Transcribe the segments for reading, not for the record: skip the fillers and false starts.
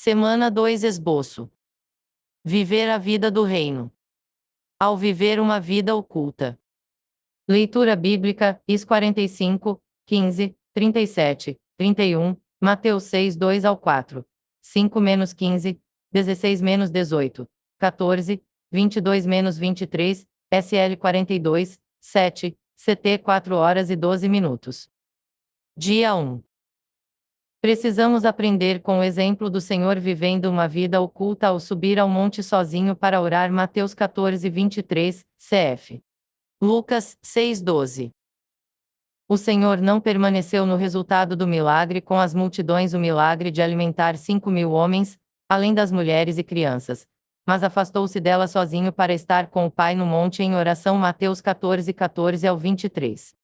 Semana 2 Esboço. Viver a vida do reino. Ao viver uma vida oculta. Leitura bíblica, Is 45, 15, 37, 31, Mateus 6, 2 ao 4, 5-15, 16-18, 14, 22-23, SL 42, 7, CT 4 horas e 12 minutos. Dia 1. Precisamos aprender com o exemplo do Senhor vivendo uma vida oculta ao subir ao monte sozinho para orar. Mateus 14, 23, cf. Lucas 6, 12. O Senhor não permaneceu no resultado do milagre com as multidões, o milagre de alimentar 5.000 homens, além das mulheres e crianças, mas afastou-se dela sozinho para estar com o Pai no monte em oração. Mateus 14, 14 ao 23.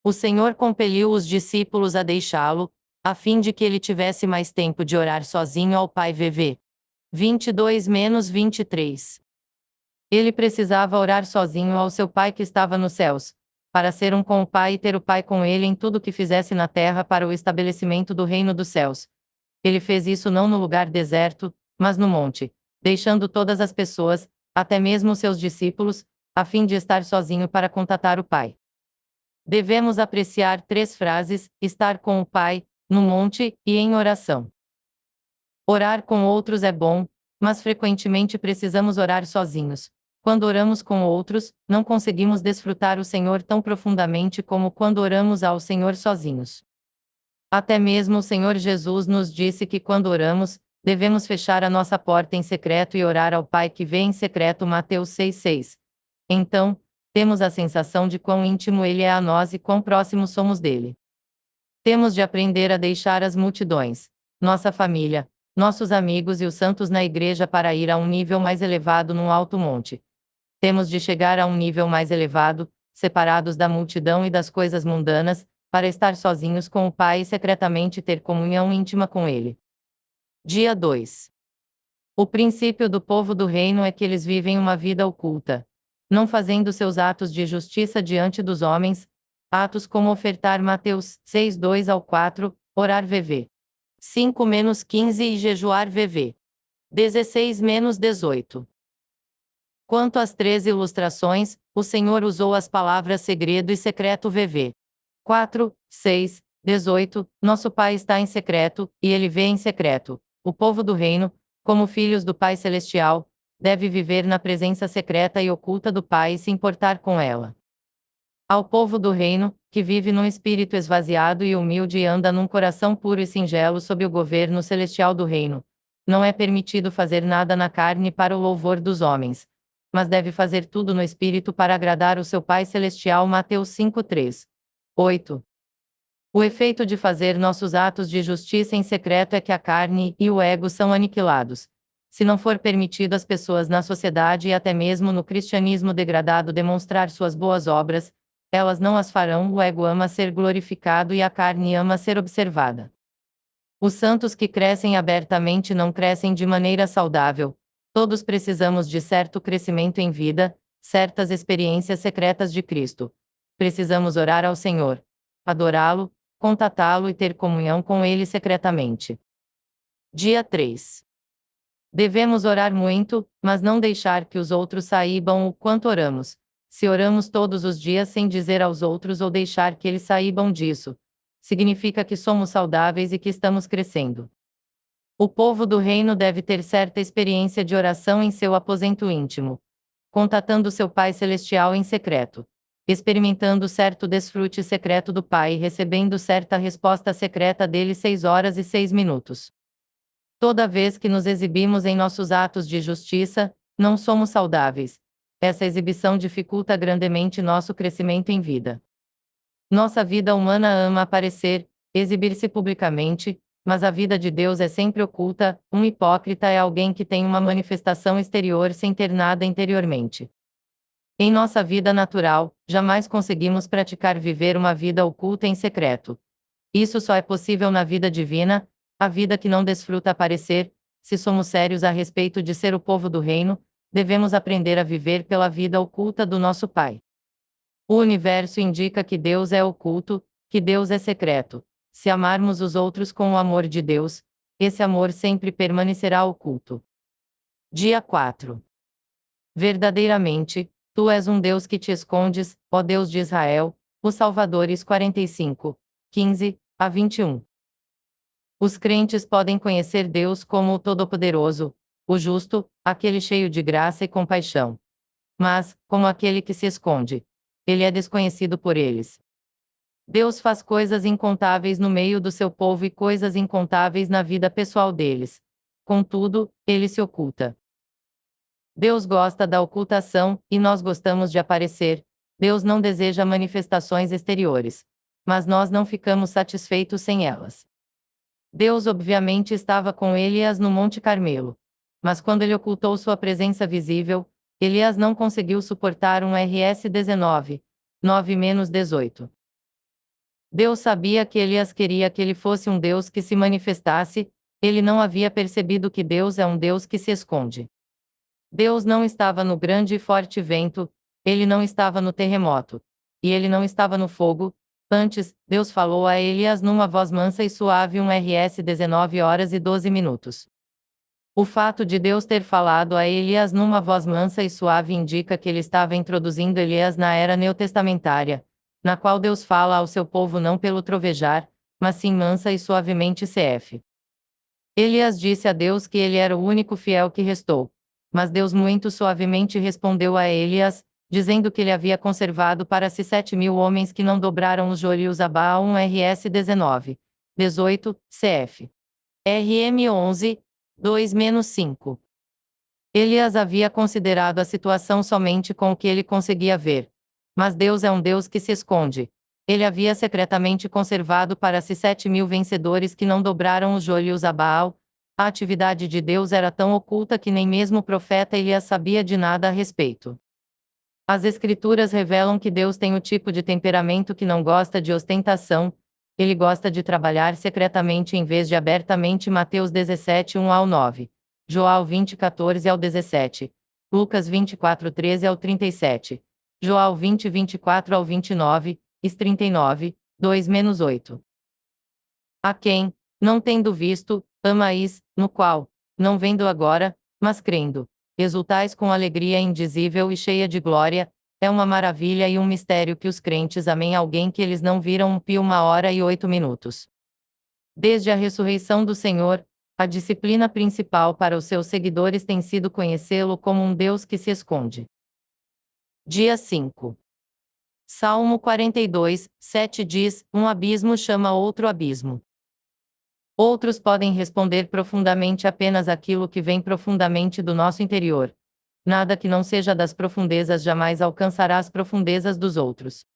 O Senhor compeliu os discípulos a deixá-lo, a fim de que ele tivesse mais tempo de orar sozinho ao Pai. VV 22-23. Ele precisava orar sozinho ao seu Pai que estava nos céus, para ser um com o Pai e ter o Pai com ele em tudo o que fizesse na terra para o estabelecimento do reino dos céus. Ele fez isso não no lugar deserto, mas no monte, deixando todas as pessoas, até mesmo seus discípulos, a fim de estar sozinho para contatar o Pai. Devemos apreciar 3 frases: estar com o Pai, no monte, e em oração. Orar com outros é bom, mas frequentemente precisamos orar sozinhos. Quando oramos com outros, não conseguimos desfrutar o Senhor tão profundamente como quando oramos ao Senhor sozinhos. Até mesmo o Senhor Jesus nos disse que quando oramos, devemos fechar a nossa porta em secreto e orar ao Pai que vê em secreto. Mateus 6,6. Então, temos a sensação de quão íntimo Ele é a nós e quão próximos somos dele. Temos de aprender a deixar as multidões, nossa família, nossos amigos e os santos na igreja para ir a um nível mais elevado num alto monte. Temos de chegar a um nível mais elevado, separados da multidão e das coisas mundanas, para estar sozinhos com o Pai e secretamente ter comunhão íntima com Ele. Dia 2. O princípio do povo do reino é que eles vivem uma vida oculta, não fazendo seus atos de justiça diante dos homens, atos como ofertar. Mateus 6, 2 ao 4, orar. VV 5-15 e jejuar. VV 16-18. Quanto às 3 ilustrações, o Senhor usou as palavras segredo e secreto. VV 4, 6, 18. Nosso Pai está em secreto, e Ele vê em secreto. O povo do reino, como filhos do Pai Celestial, deve viver na presença secreta e oculta do Pai e se importar com ela. Ao povo do reino, que vive num espírito esvaziado e humilde e anda num coração puro e singelo sob o governo celestial do reino, não é permitido fazer nada na carne para o louvor dos homens, mas deve fazer tudo no espírito para agradar o seu Pai Celestial. Mateus 5, 3, 8. O efeito de fazer nossos atos de justiça em secreto é que a carne e o ego são aniquilados. Se não for permitido às pessoas na sociedade e até mesmo no cristianismo degradado demonstrar suas boas obras, elas não as farão. O ego ama ser glorificado e a carne ama ser observada. Os santos que crescem abertamente não crescem de maneira saudável. Todos precisamos de certo crescimento em vida, certas experiências secretas de Cristo. Precisamos orar ao Senhor, adorá-lo, contatá-lo e ter comunhão com Ele secretamente. Dia 3. Devemos orar muito, mas não deixar que os outros saibam o quanto oramos. Se oramos todos os dias sem dizer aos outros ou deixar que eles saibam disso, significa que somos saudáveis e que estamos crescendo. O povo do reino deve ter certa experiência de oração em seu aposento íntimo, contatando seu Pai Celestial em secreto, experimentando certo desfrute secreto do Pai e recebendo certa resposta secreta dele. 6 horas e 6 minutos. Toda vez que nos exibimos em nossos atos de justiça, não somos saudáveis. Essa exibição dificulta grandemente nosso crescimento em vida. Nossa vida humana ama aparecer, exibir-se publicamente, mas a vida de Deus é sempre oculta. Um hipócrita é alguém que tem uma manifestação exterior sem ter nada interiormente. Em nossa vida natural, jamais conseguimos praticar viver uma vida oculta em secreto. Isso só é possível na vida divina, a vida que não desfruta aparecer. Se somos sérios a respeito de ser o povo do reino, devemos aprender a viver pela vida oculta do nosso Pai. O universo indica que Deus é oculto, que Deus é secreto. Se amarmos os outros com o amor de Deus, esse amor sempre permanecerá oculto. Dia 4. Verdadeiramente, tu és um Deus que te escondes, ó Deus de Israel, os Salvadores 45, 15-21. Os crentes podem conhecer Deus como o Todo-Poderoso, o Justo, aquele cheio de graça e compaixão. Mas, como aquele que se esconde, ele é desconhecido por eles. Deus faz coisas incontáveis no meio do seu povo e coisas incontáveis na vida pessoal deles. Contudo, ele se oculta. Deus gosta da ocultação, e nós gostamos de aparecer. Deus não deseja manifestações exteriores. Mas nós não ficamos satisfeitos sem elas. Deus obviamente estava com Elias no Monte Carmelo. Mas quando ele ocultou sua presença visível, Elias não conseguiu suportar um RS 19, 9-18. Deus sabia que Elias queria que ele fosse um Deus que se manifestasse, ele não havia percebido que Deus é um Deus que se esconde. Deus não estava no grande e forte vento, ele não estava no terremoto, e ele não estava no fogo. Antes, Deus falou a Elias numa voz mansa e suave, um RS 19 horas e 12 minutos. O fato de Deus ter falado a Elias numa voz mansa e suave indica que ele estava introduzindo Elias na era neotestamentária, na qual Deus fala ao seu povo não pelo trovejar, mas sim mansa e suavemente cf. Elias disse a Deus que ele era o único fiel que restou. Mas Deus muito suavemente respondeu a Elias, dizendo que ele havia conservado para si 7.000 homens que não dobraram os joelhos a Baal, um RS 19, 18, cf. RM 11, 2-5. Elias havia considerado a situação somente com o que ele conseguia ver. Mas Deus é um Deus que se esconde. Ele havia secretamente conservado para si 7.000 vencedores que não dobraram os joelhos a Baal. A atividade de Deus era tão oculta que nem mesmo o profeta Elias sabia de nada a respeito. As Escrituras revelam que Deus tem o tipo de temperamento que não gosta de ostentação, ele gosta de trabalhar secretamente em vez de abertamente. Mateus 17, 1-9, João 20, 14-17, Lucas 24, 13-37, João 20, 24-29, Is 39, 2-8. A quem, não tendo visto, amais, no qual, não vendo agora, mas crendo, exultais com alegria indizível e cheia de glória, é uma maravilha e um mistério que os crentes amem alguém que eles não viram 1 hora e 8 minutos. Desde a ressurreição do Senhor, a disciplina principal para os seus seguidores tem sido conhecê-lo como um Deus que se esconde. Dia 5. Salmo 42, 7 diz: um abismo chama outro abismo. Outros podem responder profundamente apenas aquilo que vem profundamente do nosso interior. Nada que não seja das profundezas jamais alcançará as profundezas dos outros.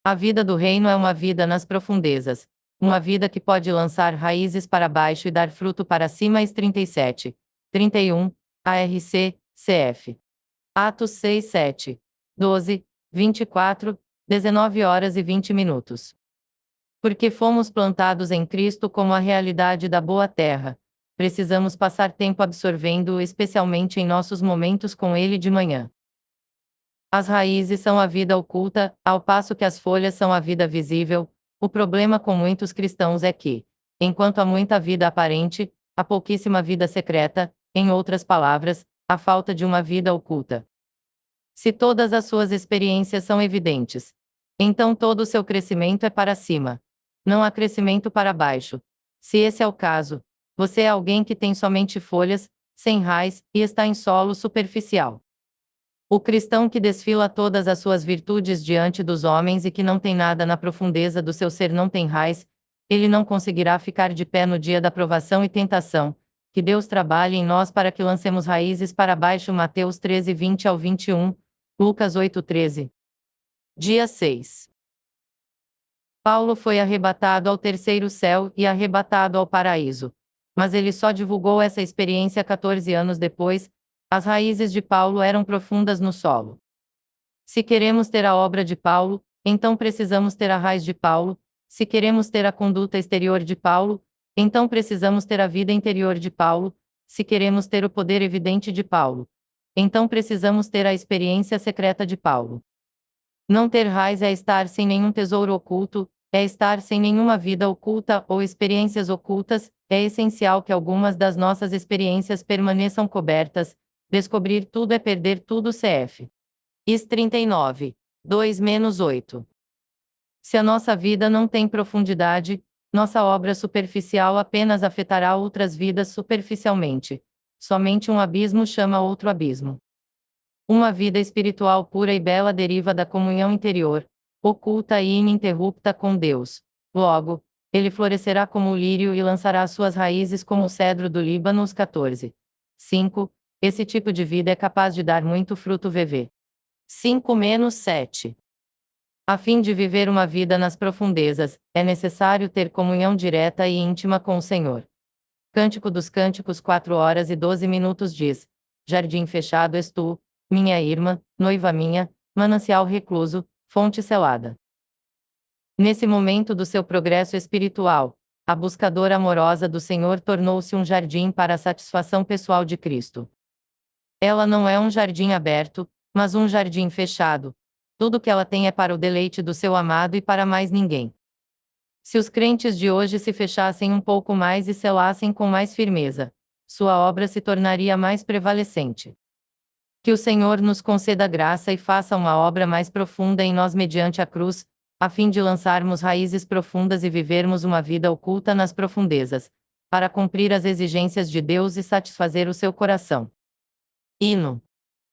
A vida do reino é uma vida nas profundezas, uma vida que pode lançar raízes para baixo e dar fruto para cima. 37, 31, ARC, CF. Atos 6, 7, 12, 24, 19 horas e 20 minutos. Porque fomos plantados em Cristo como a realidade da boa terra, precisamos passar tempo absorvendo-o, especialmente em nossos momentos com ele de manhã. As raízes são a vida oculta, ao passo que as folhas são a vida visível. O problema com muitos cristãos é que, enquanto há muita vida aparente, há pouquíssima vida secreta, em outras palavras, a falta de uma vida oculta. Se todas as suas experiências são evidentes, então todo o seu crescimento é para cima. Não há crescimento para baixo. Se esse é o caso, você é alguém que tem somente folhas, sem raiz, e está em solo superficial. O cristão que desfila todas as suas virtudes diante dos homens e que não tem nada na profundeza do seu ser não tem raiz, ele não conseguirá ficar de pé no dia da provação e tentação. Que Deus trabalhe em nós para que lancemos raízes para baixo. Mateus 13, 20-21, Lucas 8, 13. Dia 6. Paulo foi arrebatado ao terceiro céu e arrebatado ao paraíso. Mas ele só divulgou essa experiência 14 anos depois. As raízes de Paulo eram profundas no solo. Se queremos ter a obra de Paulo, então precisamos ter a raiz de Paulo. Se queremos ter a conduta exterior de Paulo, então precisamos ter a vida interior de Paulo. Se queremos ter o poder evidente de Paulo, então precisamos ter a experiência secreta de Paulo. Não ter raiz é estar sem nenhum tesouro oculto. é estar sem nenhuma vida oculta ou experiências ocultas, é essencial que algumas das nossas experiências permaneçam cobertas, descobrir tudo é perder tudo cf. Is 39. 2-8. Se a nossa vida não tem profundidade, nossa obra superficial apenas afetará outras vidas superficialmente. Somente um abismo chama outro abismo. Uma vida espiritual pura e bela deriva da comunhão interior, oculta e ininterrupta com Deus. Logo, ele florescerá como o lírio e lançará suas raízes como o cedro do Líbano. 14. 5. Esse tipo de vida é capaz de dar muito fruto. VV 5-7. A fim de viver uma vida nas profundezas, é necessário ter comunhão direta e íntima com o Senhor. Cântico dos Cânticos 4 horas e 12 minutos diz: Jardim fechado és tu, minha irmã, noiva minha, manancial recluso, fonte selada. Nesse momento do seu progresso espiritual, a buscadora amorosa do Senhor tornou-se um jardim para a satisfação pessoal de Cristo. Ela não é um jardim aberto, mas um jardim fechado. Tudo que ela tem é para o deleite do seu amado e para mais ninguém. Se os crentes de hoje se fechassem um pouco mais e selassem com mais firmeza, sua obra se tornaria mais prevalecente. Que o Senhor nos conceda graça e faça uma obra mais profunda em nós mediante a cruz, a fim de lançarmos raízes profundas e vivermos uma vida oculta nas profundezas, para cumprir as exigências de Deus e satisfazer o seu coração. Hino